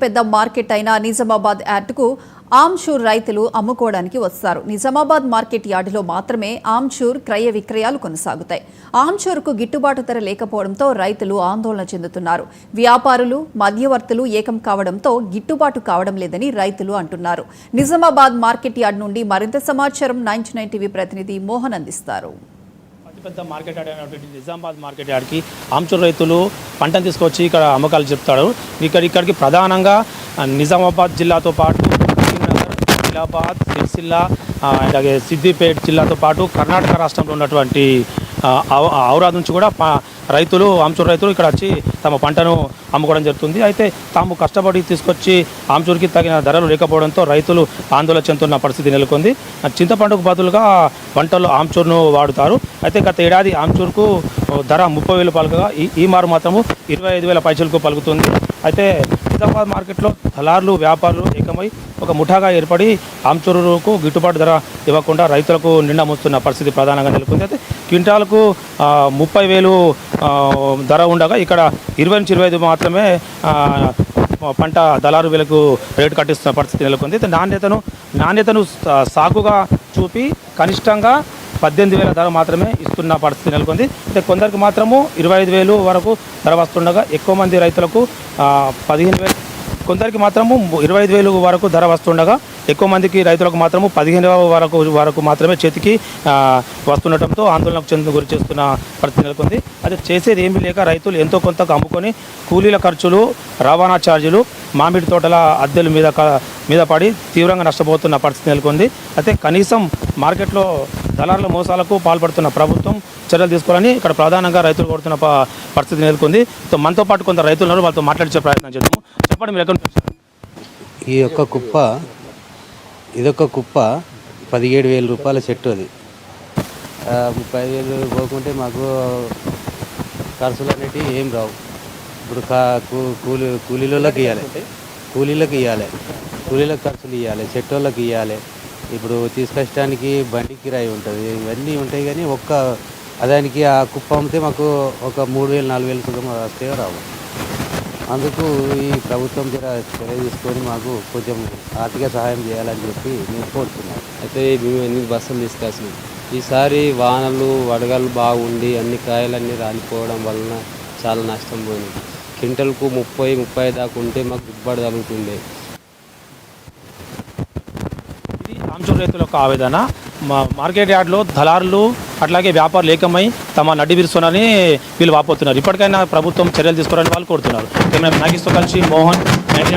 పెద్ద మార్కెట్ అయిన నిజామాబాద్ యార్డుకు ఆమ్చూర్ రైతులు అమ్ముకోవడానికి వస్తారు. నిజామాబాద్ మార్కెట్ యార్డులో మాత్రమే ఆమ్చూర్ క్రయ విక్రయాలు కొనసాగుతాయి. ఆమ్చూర్కు గిట్టుబాటు ధర లేకపోవడంతో రైతులు ఆందోళన చెందుతున్నారు. వ్యాపారులు, మధ్యవర్తులు ఏకం కావడంతో గిట్టుబాటు కావడం లేదని రైతులు అంటున్నారు. నిజామాబాద్ మార్కెట్ యార్డు నుండి మరింత సమాచారం 99 టీవీ ప్రతినిధి మోహన్ అందిస్తారు. పెద్ద మార్కెట్ యార్డ్ అయినటువంటి నిజామాబాద్ మార్కెట్ యార్డ్కి ఆమ్చూర్ రైతులు పంటను తీసుకొచ్చి ఇక్కడ అమ్మకాలు చెప్తారు. ఇక్కడికి ప్రధానంగా నిజామాబాద్ జిల్లాతో పాటు కరీంనగర్, ఆదిలాబాద్, సిరిసిల్ల, అలాగే సిద్దిపేట జిల్లాతో పాటు కర్ణాటక రాష్ట్రంలో ఉన్నటువంటి ఔరాద్ నుంచి కూడా రైతులు ఆమ్చూర్ రైతులు ఇక్కడ వచ్చి తమ పంటను అమ్ముకోవడం జరుగుతుంది. అయితే తాము కష్టపడి తీసుకొచ్చి ఆమ్చూర్కి తగిన ధరలు లేకపోవడంతో రైతులు ఆందోళన చెందుతున్న పరిస్థితి నెలకొంది. చింతపండుకు బదులుగా వంటల్లో ఆమ్చూర్ను వాడుతారు. అయితే గత ఏడాది ఆమ్చూర్కు ధర 30,000 పలుకగా ఈ మారు మాత్రము 25,000 పైసలకు పలుకుతుంది. అయితే నిజామాబాద్ మార్కెట్లో దళారులు, వ్యాపారులు ఏకమై ఒక ముఠాగా ఏర్పడి ఆమ్చూరుకు గిట్టుబాటు ధర ఇవ్వకుండా రైతులకు నిండా మోస్తున్న పరిస్థితి ప్రధానంగా నెలకొంది. అయితే క్వింటాలకు 30,000 ధర ఉండగా ఇక్కడ 20 నుంచి 25 మాత్రమే పంట దళారు వీళ్ళకు రేటు కట్టిస్తున్న పరిస్థితి నెలకొంది. అయితే నాణ్యతను సాకుగా చూపి కనిష్టంగా 18,000 ధర మాత్రమే ఇస్తున్న పరిస్థితి నెలకొంది. అయితే కొందరికి మాత్రము 25,000 వరకు ధర వస్తుండగా ఎక్కువ మంది రైతులకు 15,000, కొందరికి మాత్రము 25,000 వరకు ధర వస్తుండగా ఎక్కువ మందికి రైతులకు మాత్రము 15,000 వరకు మాత్రమే చేతికి వస్తుండటంతో ఆందోళనకు గురి చేస్తున్న పరిస్థితి నెలకొంది. అది చేసేది ఏమీ లేక రైతులు ఎంతో కొంత అమ్ముకొని కూలీల ఖర్చులు, రవాణా ఛార్జీలు, మామిడి తోటల అద్దెల మీద పడి తీవ్రంగా నష్టపోతున్న పరిస్థితి నెలకొంది. అయితే కనీసం మార్కెట్లో దళారుల మోసాలకు పాల్పడుతున్న ప్రభుత్వం చర్యలు తీసుకోవాలని ఇక్కడ ప్రధానంగా రైతులు కోరుతున్న పరిస్థితి నెలకొంది. మనతో పాటు కొంత రైతులు ఉన్నారు, వాళ్ళతో మాట్లాడించే ప్రయత్నం చేద్దాము. చెప్పండి, మీరు ఎక్కడ ఇదొక కుప్ప 17,000 రూపాయల చెట్టు. అది 30,000 పోకుంటే మాకు ఖర్చులు అనేటివి ఏం రావు. ఇప్పుడు కూలీలకు ఇవ్వాలి, కూలీలకు ఖర్చులు ఇవ్వాలి, చెట్టు వాళ్ళకి ఇవ్వాలి. ఇప్పుడు తీసుకొచ్చడానికి బండి కిరాయి ఉంటుంది, ఇవన్నీ ఉంటాయి. కానీ దానికి ఆ కుప్ప అమ్మితే మాకు ఒక 3,000, 4,000 సుఖం వస్తే రావు. అందుకు ఈ ప్రభుత్వం చర్య తీసుకొని మాకు కొంచెం ఆర్థిక సహాయం చేయాలని చెప్పి మేము కోరుతున్నాం. అయితే మేము 8 బస్సులు తీసుకొచ్చినాం. ఈసారి వానలు, వడగళ్ళు బాగుండి అన్ని కాయలన్నీ రాలిపోవడం వలన చాలా నష్టం పోయింది. క్వింటల్కు 30 దాకా ఉంటే మాకు గిట్టుబాటు తగ్గుతుండే. ఇది ఆమ్చూర్ రైతుల యొక్క ఆవేదన. మార్కెట్ యార్డ్లో దళారులు అట్లాగే వ్యాపారులు ఏకమై తమ నడ్డి విరుస్తున్నని వీళ్ళు వాపోతున్నారు. ఇప్పటికైనా ప్రభుత్వం చర్యలు తీసుకోవాలని వాళ్ళు కోరుతున్నారు. నాగేశ్తో కలిసి మోహన్, 99